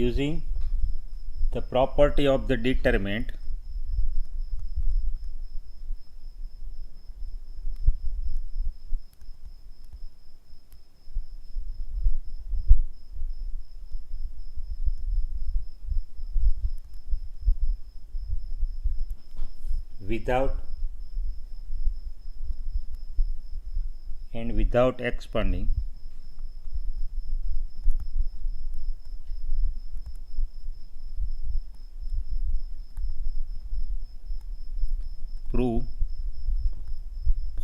using the property of the determinant without expanding, prove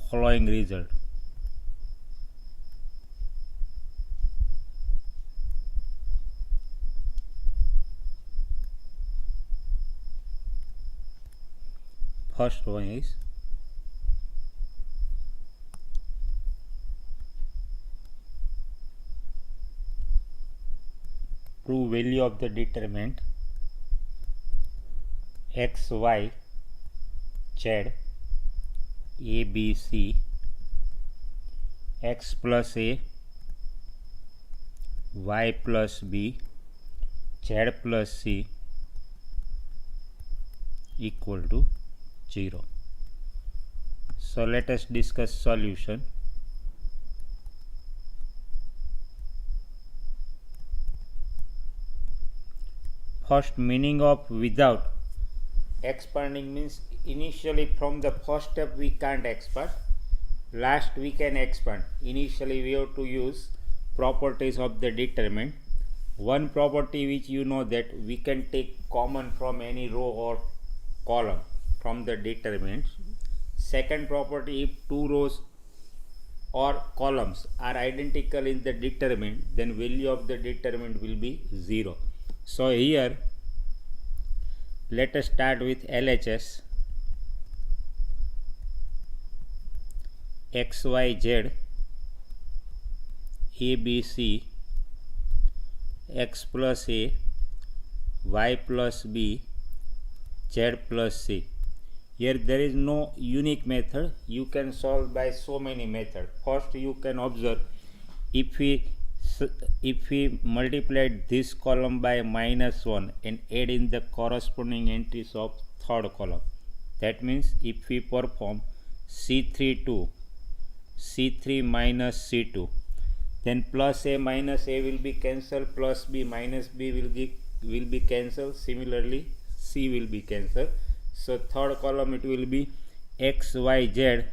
following result. First one is prove value of the determinant x, y, z, a, b, c, x plus a, y plus b, z plus c equal to 0. So let us discuss solution. First, meaning of without expanding means initially from the first step we can't expand, last we can expand. Initially we have to use properties of the determinant. One property which you know that we can take common from any row or column from the determinant. Second property, if two rows or columns are identical in the determinant, then value of the determinant will be 0. So here let us start with LHS. X, Y, Z, A, B, C, X plus A, Y plus B, Z plus C. Here there is no unique method. You can solve by so many methods. First you can observe, if we multiplied this column by -1 and add in the corresponding entries of third column, that means if we perform C3 to C3 minus C2, then plus A minus A will be cancelled, plus B minus B will be cancelled, similarly C will be cancelled. So third column it will be X, Y, Z.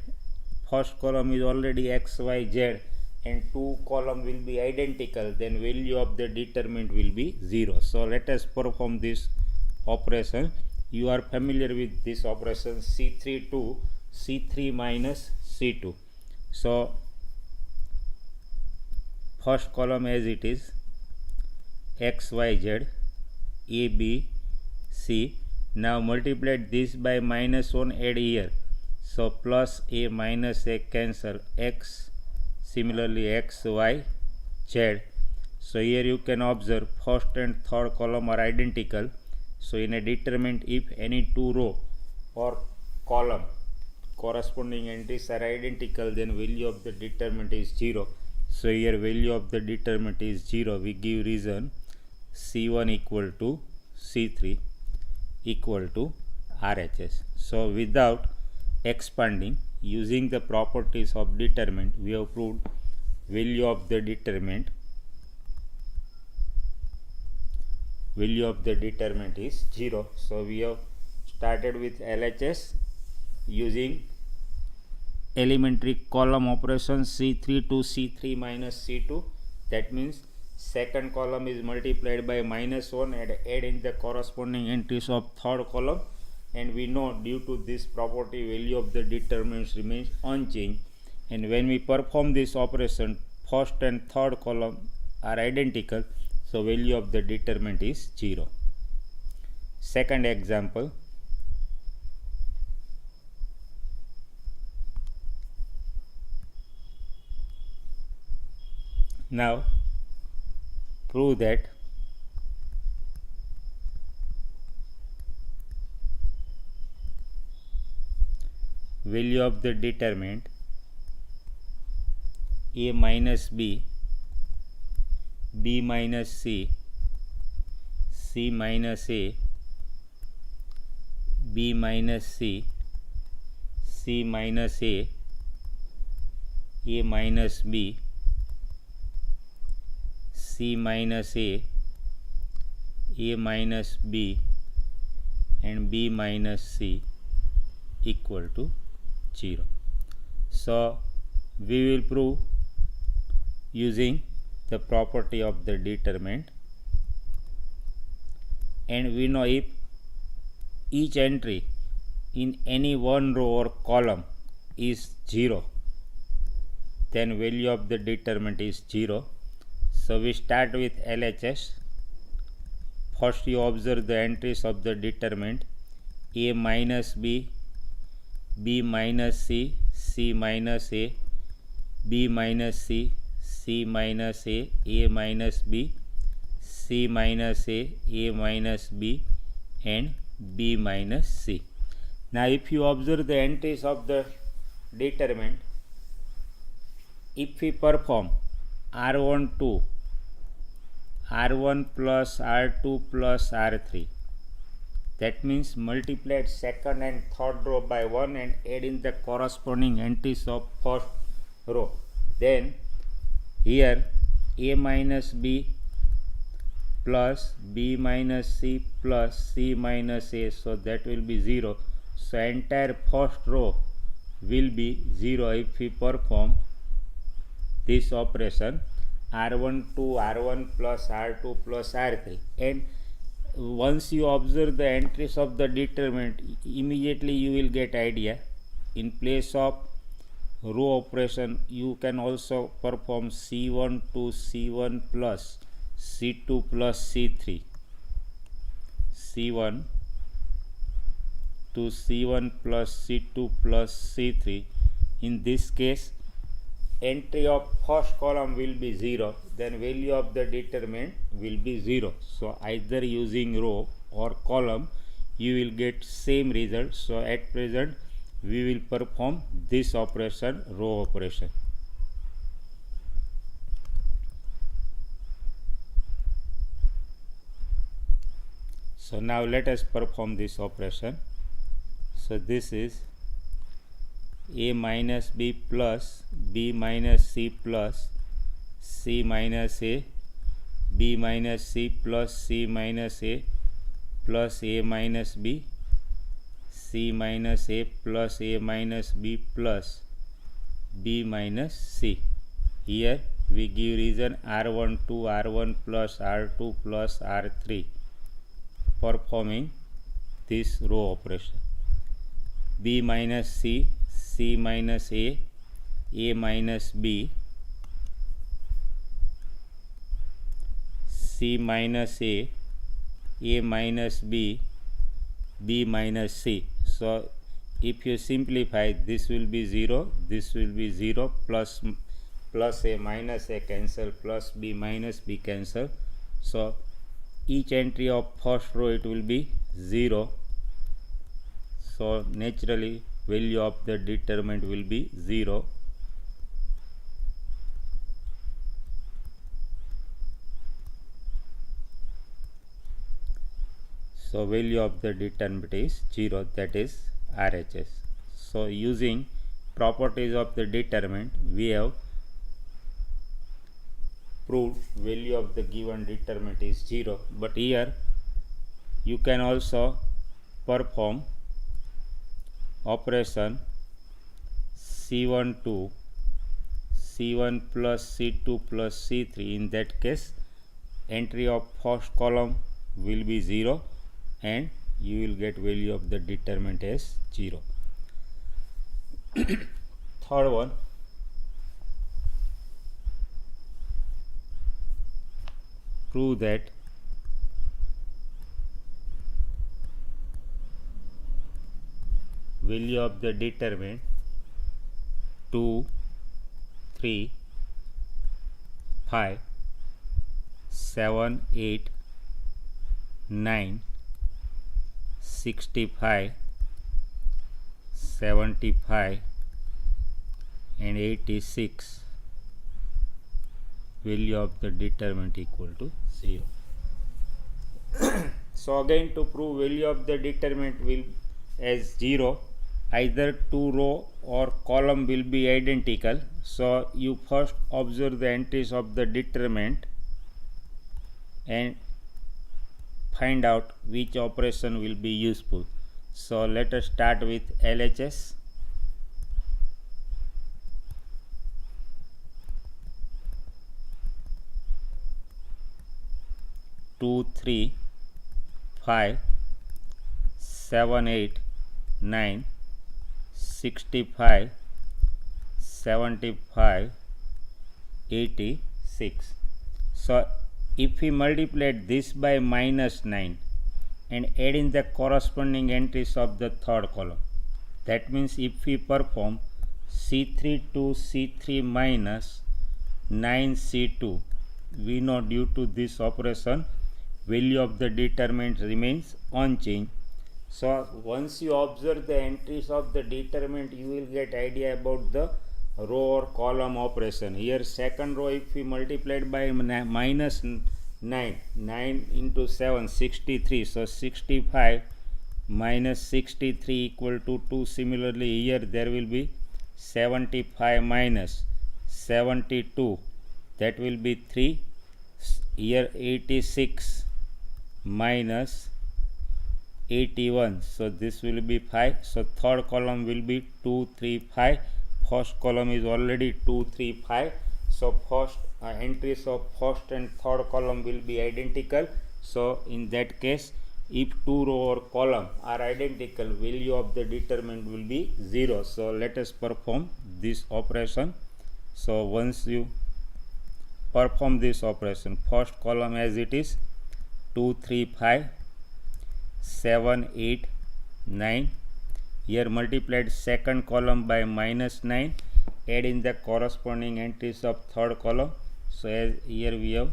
First column is already X, Y, Z and two column will be identical, then value of the determinant will be 0. So let us perform this operation. You are familiar with this operation, C3 to C3 minus C2. So first column as it is, X, Y, Z, A, B, C. Now multiplied this by -1, add here. So plus A minus A cancel, X, similarly X, Y, Z. So here you can observe first and third column are identical. So in a determinant, if any two row or column corresponding entries are identical, then value of the determinant is 0. So here value of the determinant is 0. We give reason C1 equal to C3 equal to RHS. So without expanding, using the properties of determinant, we have proved value of the determinant is 0. So we have started with LHS using elementary column operation C3 to C3 minus C2. That means second column is multiplied by -1 and add in the corresponding entries of third column, and we know due to this property value of the determinants remains unchanged, and when we perform this operation first and third column are identical, so value of the determinant is 0. Second example, now prove that value of the determinant A minus B, B minus C, C minus A, B minus C, C minus A minus B, C minus A minus B, and B minus C equal to 0. So we will prove using the property of the determinant, and we know if each entry in any one row or column is 0, then value of the determinant is 0. So we start with LHS. First you observe the entries of the determinant: A minus B, B minus C, C minus A, B minus C, C minus A minus B, C minus A minus B, and B minus C. Now if you observe the entries of the determinant, if we perform R12, R1 plus R2 plus R3, that means multiply second and third row by 1 and add in the corresponding entries of first row, then here A minus B plus B minus C plus C minus A, so that will be 0. So entire first row will be 0 if we perform this operation R1 to R1 plus R2 plus R3. And once you observe the entries of the determinant, immediately you will get idea. In place of row operation, you can also perform C1 to C1 plus C2 plus C3, C1 to C1 plus C2 plus C3. In this case, entry of first column will be 0, then value of the determinant will be 0. So either using row or column you will get same result. So at present we will perform this operation, row operation. So now let us perform this operation. So this is A minus B plus B minus C plus C minus A, B minus C plus C minus A plus A minus B, C minus A plus A minus B plus B minus C. Here we give reason R1 to R1 plus R2 plus R3, performing this row operation. B minus C, C minus A minus B, C minus A minus B, B minus C. So if you simplify, this will be 0, this will be 0, plus A minus A cancel, plus B minus B cancel. So each entry of first row it will be 0. So naturally value of the determinant will be 0. So value of the determinant is 0, that is RHS. So using properties of the determinant, we have proved value of the given determinant is 0. But here you can also perform operation C1 to C1 plus C2 plus C3. In that case, entry of first column will be 0 and you will get value of the determinant as 0. Third one, prove that value of the determinant 2, 3, 5, 7, 8, 9, 65, 75 and 86, value of the determinant equal to 0. So again, to prove value of the determinant will as 0, either two row or column will be identical. So you first observe the entries of the determinant and find out which operation will be useful. So let us start with LHS. Two, 3, 5, 7, 8, 9, 65, 75, 86. So if we multiplied this by -9 and add in the corresponding entries of the third column, that means if we perform C3 to C3 minus 9C2, we know due to this operation value of the determinant remains unchanged. So once you observe the entries of the determinant, you will get idea about the row or column operation. Here second row, if we multiplied by minus 9 into 7, 63. So 65 minus 63 equal to 2. Similarly here there will be 75 minus 72, that will be 3. Here 86 minus 81, so this will be 5. So third column will be 2, 3, 5. First column is already 2, 3, 5. So first entries of first and third column will be identical. So in that case, if two row or column are identical, value of the determinant will be 0. So let us perform this operation. So once you perform this operation, first column as it is 2, 3, 5, 7, 8, 9. Here multiplied second column by -9, add in the corresponding entries of third column. So as here we have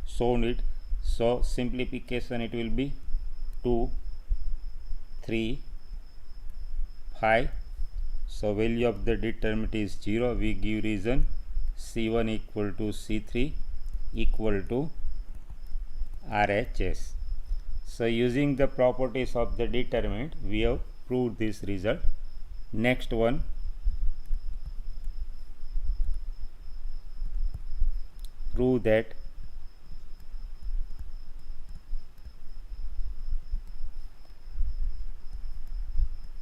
shown it. So simplification, it will be 2, 3, 5. So value of the determinant is 0. We give reason C1 equal to C3 equal to RHS. So using the properties of the determinant, we have proved this result. Next one, prove that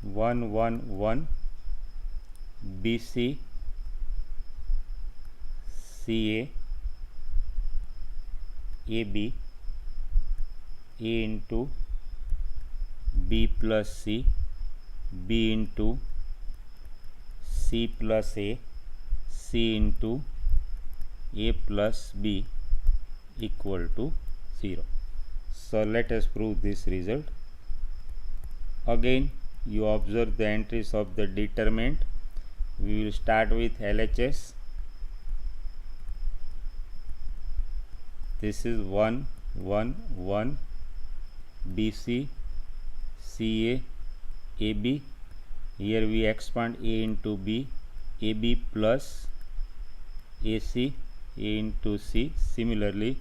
one BC CA AB A into B plus C, B into C plus A, C into A plus B equal to 0. So let us prove this result. Again, you observe the entries of the determinant. We will start with LHS. This is 1, 1 BC CA AB. Here we expand A into B, AB plus AC, A into C. Similarly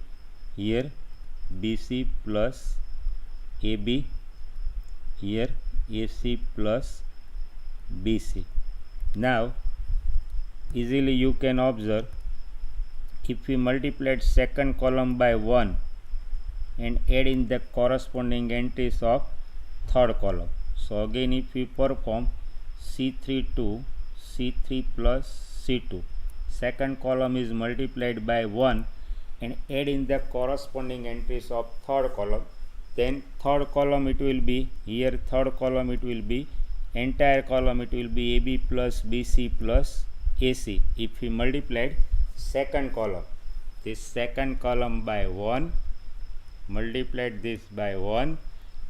here BC plus AB, here AC plus BC. Now easily you can observe, if we multiplied second column by 1 and add in the corresponding entries of third column. So again, if we perform C3 to C3 plus C2, second column is multiplied by 1 and add in the corresponding entries of third column, then third column it will be, here third column it will be, entire column it will be AB plus BC plus AC. If we multiplied second column, this second column by 1, multiplied this by 1,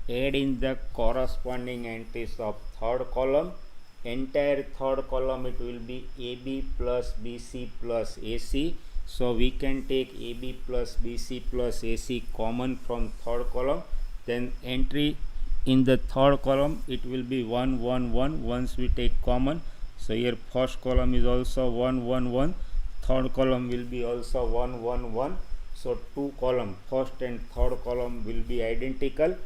add in the corresponding entries of third column, entire third column it will be AB plus BC plus AC. So we can take AB plus BC plus AC common from third column, then entry in the third column it will be 1, 1, 1 once we take common. So here first column is also 1, 1, 1, third column will be also 1, 1, 1. So two column, first and third column will be identical.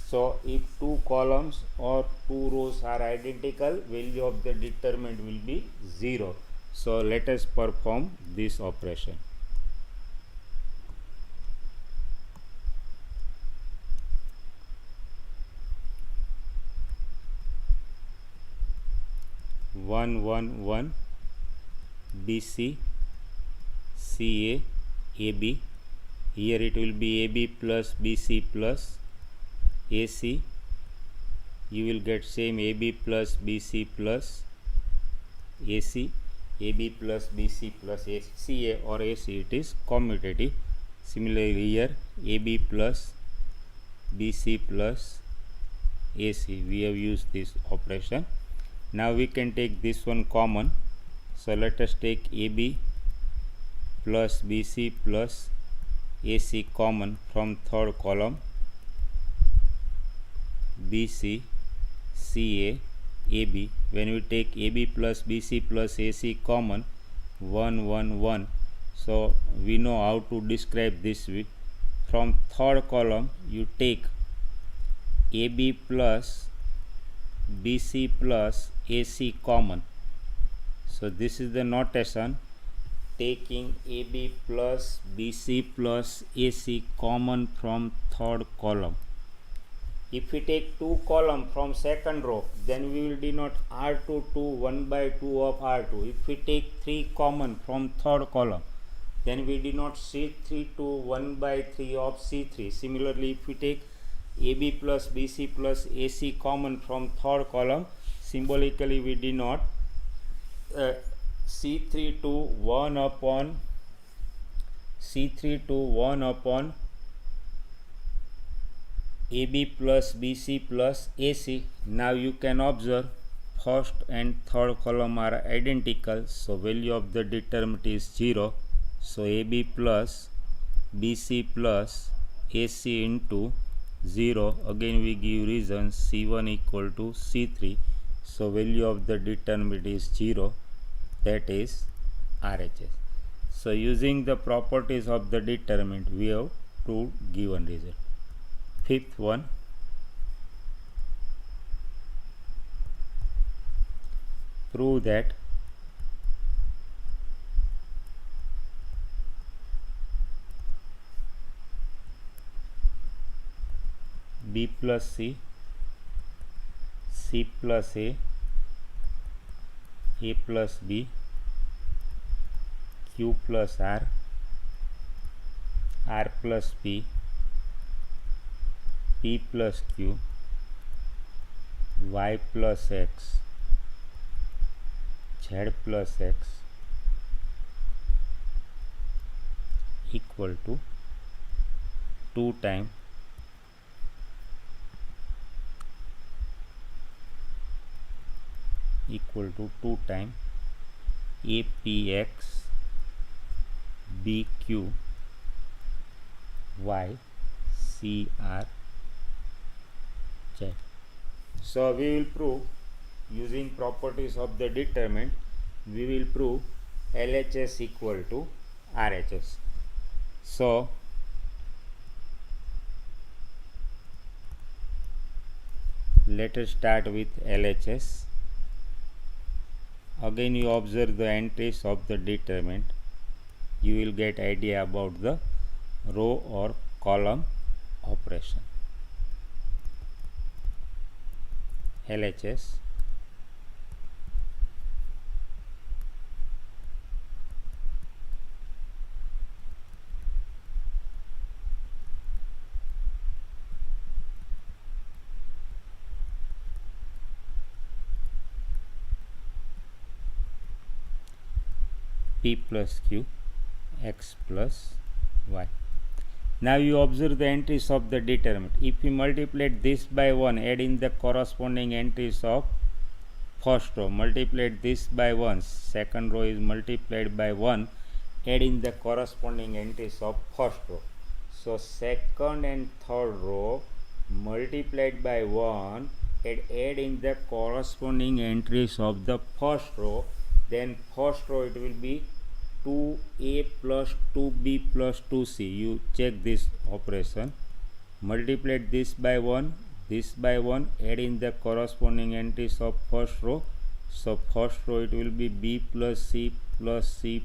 So if two columns or two rows are identical, value of the determinant will be 0. So let us perform this operation. One, one, one, BC, CA, AB. Here it will be AB plus BC plus AC. You will get same AB plus BC plus AC, AB plus BC plus AC, CA or AC, it is commutative. Similarly here AB plus BC plus AC, we have used this operation. Now we can take this one common. So let us take AB plus BC plus AC common from third column. BC, CA, AB. When we take AB plus BC plus AC common, 1, 1, 1. So we know how to describe this with. From third column you take AB plus BC plus AC common. So this is the notation, taking AB plus BC plus AC common from third column. If we take two column from second row, then we will denote R2 to 1 by 2 of R2. If we take 3 common from third column, then we denote C3 to 1 by 3 of C3. Similarly, if we take AB plus BC plus AC common from third column, symbolically we denote C3 to 1 upon AB plus BC plus AC. Now you can observe first and third column are identical, so value of the determinant is 0. So AB plus BC plus AC into 0, again we give reason C1 equal to C3, so value of the determinant is 0, that is RHS. So using the properties of the determinant, we have two given result. Fifth one, prove that B plus C, C plus A plus B, Q plus R plus P, P plus Q, Y plus X, Z plus X equal to 2 times APX BQ Y CR Z. So we will prove using properties of the determinant, we will prove LHS equal to RHS. So let us start with LHS. Again you observe the entries of the determinant, you will get idea about the row or column operation. LHS P plus Q X plus Y. Now you observe the entries of the determinant. If we multiply this by 1, add in the corresponding entries of first row. Multiply this by 1, second row is multiplied by 1, add in the corresponding entries of first row. So second and third row multiplied by 1 and add in the corresponding entries of the first row. Then first row it will be 2a plus 2b plus 2c. You check this operation. Multiply this by 1, add in the corresponding entries of first row. So first row it will be b plus c plus c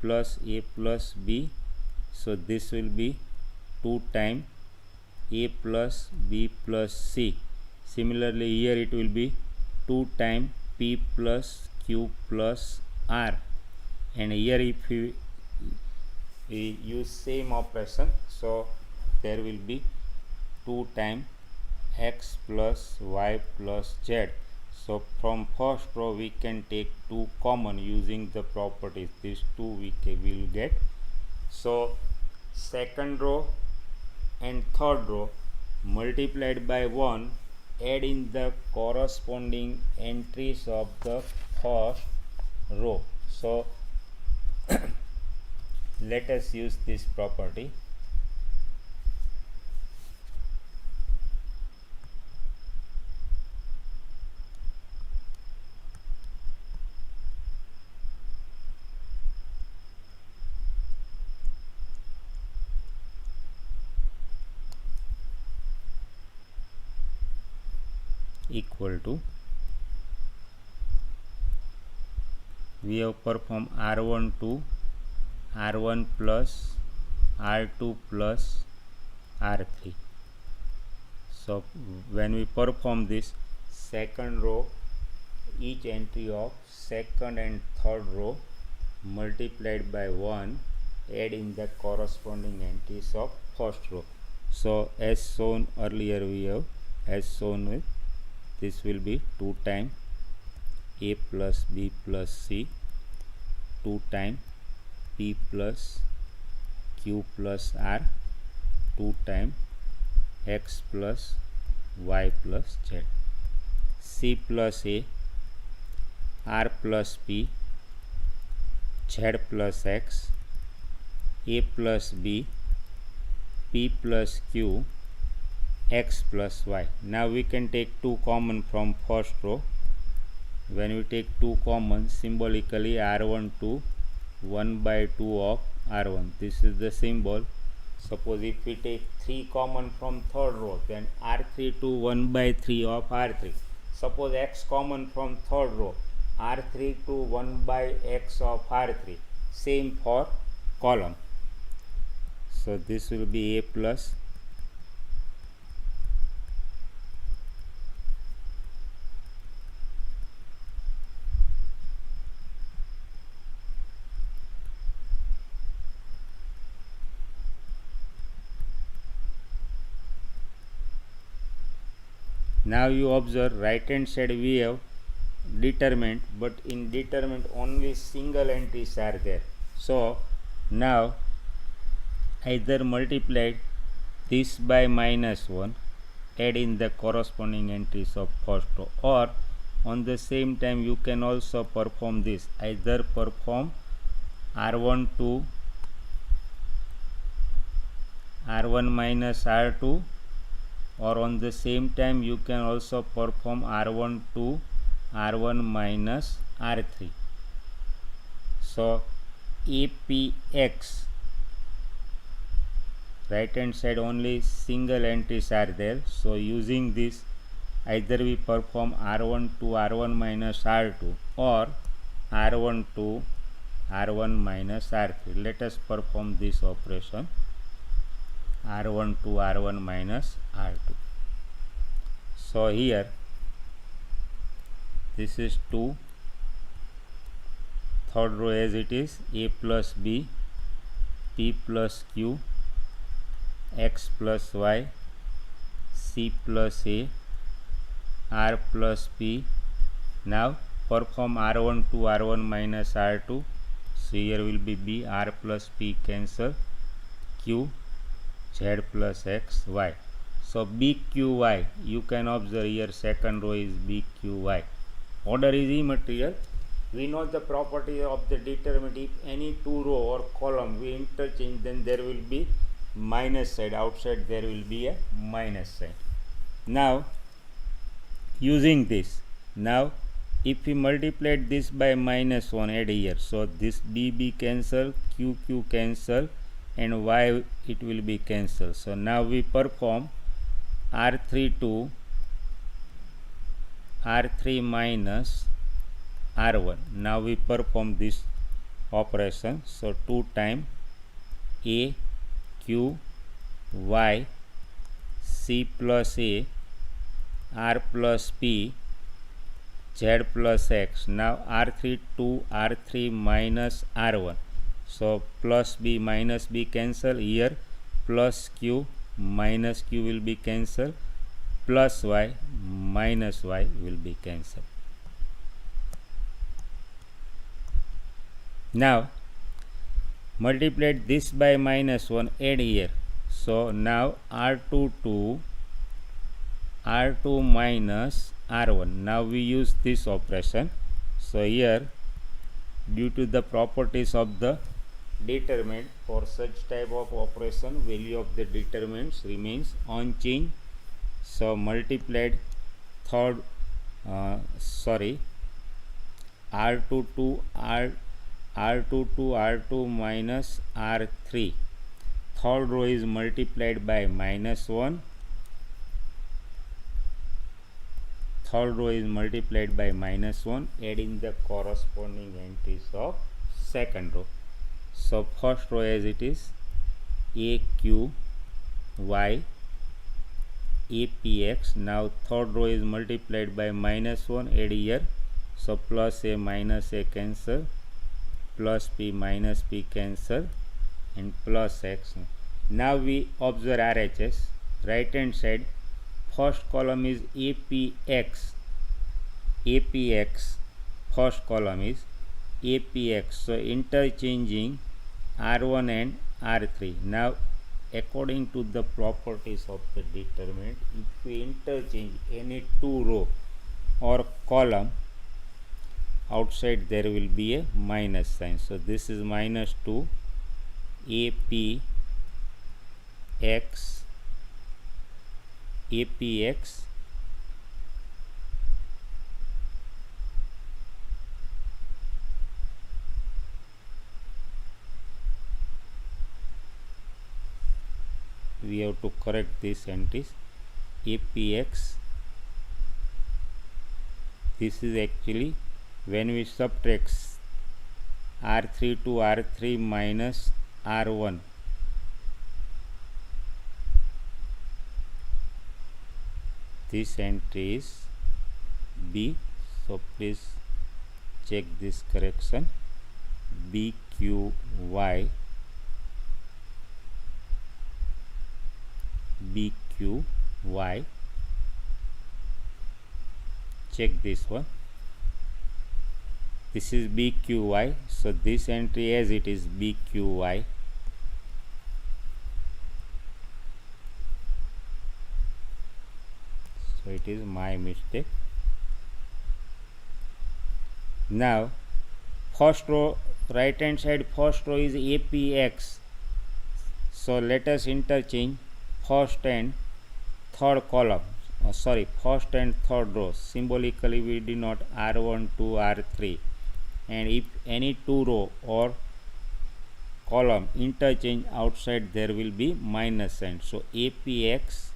plus a plus b. So this will be 2 times a plus b plus c. Similarly here it will be 2 times p plus q plus r. And here if we use same operation, so there will be 2 times x plus y plus z. So from first row we can take 2 common using the properties. These 2 we will get. So second row and third row multiplied by 1, add in the corresponding entries of the first row. So let us use this property. Equal to, we have performed R1 to R1 plus R2 plus R3. So when we perform this, second row, each entry of second and third row multiplied by 1, add in the corresponding entries of first row. So as shown earlier, we have as shown with this will be 2 times a plus b plus c, 2 times p plus q plus r, 2 times x plus y plus z, c plus a, r plus p, z plus x, a plus b, p plus q, x plus y. Now we can take 2 common from first row. When we take 2 common, symbolically R1 to 1 by 2 of R1. This is the symbol. Suppose if we take 3 common from third row, then R3 to 1 by 3 of R3. Suppose x common from third row, R3 to 1 by x of R3. Same for column. So this will be a plus Now you observe right hand side we have determinant, but in determinant only single entries are there. So now either multiply this by -1, add in the corresponding entries of first row, or on the same time you can also perform this, either perform R1 to R1 minus R2, or on the same time you can also perform R1 to R1 minus R3. So APX, right hand side only single entries are there. So using this, either we perform R1 to R1 minus R2 or R1 to R1 minus R3. Let us perform this operation. R1 to R1 minus R2. So here this is 2, third row as it is, a plus b, p plus q, x plus y, c plus a, r plus p. Now perform R1 to R1 minus R2. So here will be b, r plus p cancel, q, z plus x, y. So BQY, you can observe here second row is BQY. Order is immaterial. We know the property of the determinant. If any 2 row or column we interchange, then there will be minus side. Outside there will be a minus sign. Now using this, now if we multiplied this by -1, add here, so this b cancel, q cancel, and y it will be cancelled. So now we perform r3 to r3 minus r1. Now we perform this operation. So 2 times a q y c plus a r plus p z plus x. Now r3 to r3 minus r1. So plus b minus b cancel here, plus q minus q will be cancelled, plus y minus y will be cancelled. Now multiplied this by -1, add here. So now r2 to r2 minus r1. Now we use this operation. So here, due to the properties of the determinant, for such type of operation value of the determinants remains unchanged. So multiplied r2 to r2 minus r3. Third row is multiplied by -1. Third row is multiplied by -1, adding the corresponding entries of second row. So first row as it is a q y a p x. Now third row is multiplied by -1, add here. So plus a minus a cancel, plus p minus p cancel, and plus x. Now we observe RHS. Right hand side, first column is APX. APX, first column is APX. So interchanging R1 and R3. Now according to the properties of the determinant, if we interchange any two row or column, outside there will be a minus sign. So this is -2 APX APX we have to correct these entries. APX, this is actually when we subtract R3 to R3 minus R1. This entry is B. So please check this correction. BQY BQY. Check this one. This is BQY. So this entry as it is BQY. So it is my mistake. Now first row, right hand side first row is APX. So let us interchange first and third column. First and third row. Symbolically we denote R1 to R3. And if any two row or column interchange, outside there will be minus sign. So APX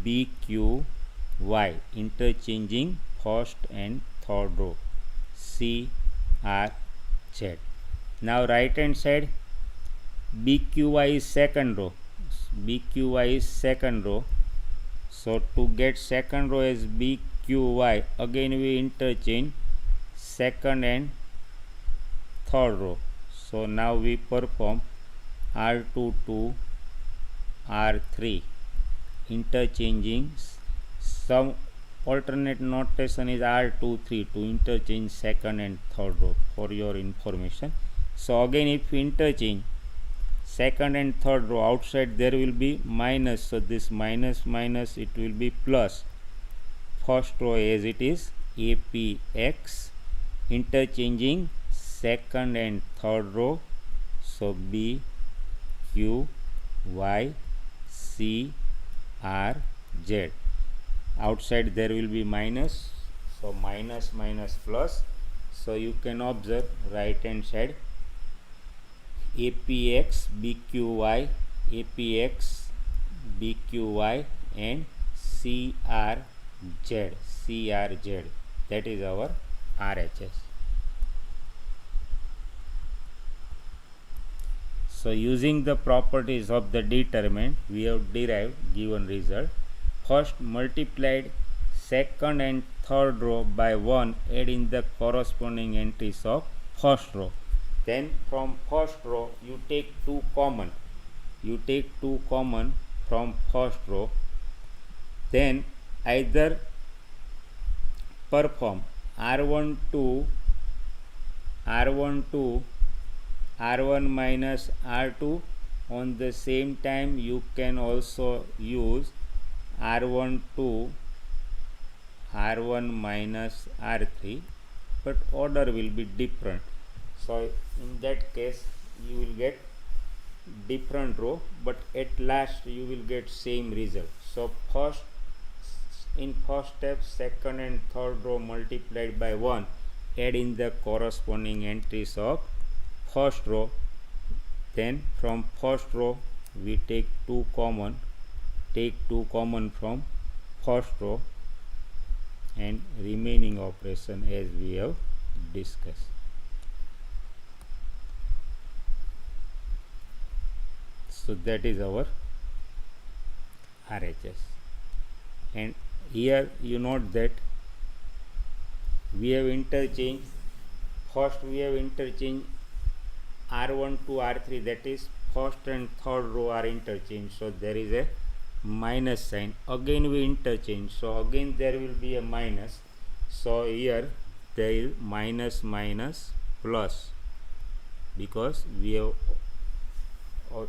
BQY, interchanging first and third row, CRZ. Now right hand side BQY is second row. BQY is second row. So to get second row as BQY, again we interchange second and third row. So now we perform R2 to R3, interchanging. Some alternate notation is R2 3 to interchange second and third row, for your information. So again if we interchange second and third row, outside there will be minus. So this minus minus it will be plus. First row as it is APX, interchanging second and third row. So B Q Y C R Z. Outside there will be minus. So minus minus plus. So you can observe right hand side APX BQY, APX BQY and CRZ. That is our RHS. So using the properties of the determinant, we have derived given result. First multiplied second and third row by 1, add in the corresponding entries of first row. Then from first row you take 2 common. You take 2 common from first row. Then either perform R1 to R1 minus R2. On the same time you can also use R1 to R1 minus R3, but order will be different. So in that case you will get different row, but at last you will get same result. So in first step second and third row multiplied by 1, add in the corresponding entries of first row. Then from first row we take 2 common from first row, and remaining operation as we have discussed. So that is our RHS. And here you note that we have interchanged. First we have interchanged R1 to R3, that is first and third row are interchanged, so there is a minus sign. Again we interchange, so again there will be a minus. So here there is minus minus plus, because we have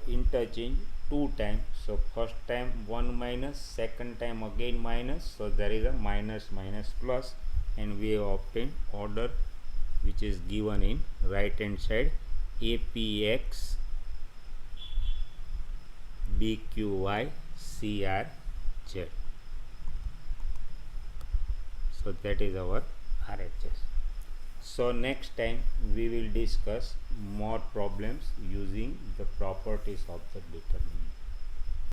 interchange 2 times. So first time 1 minus, second time again minus, so there is a minus minus plus, and we have obtained order which is given in right hand side APX BQY CRZ. So that is our RHS. So next time we will discuss more problems using the properties of the determinant.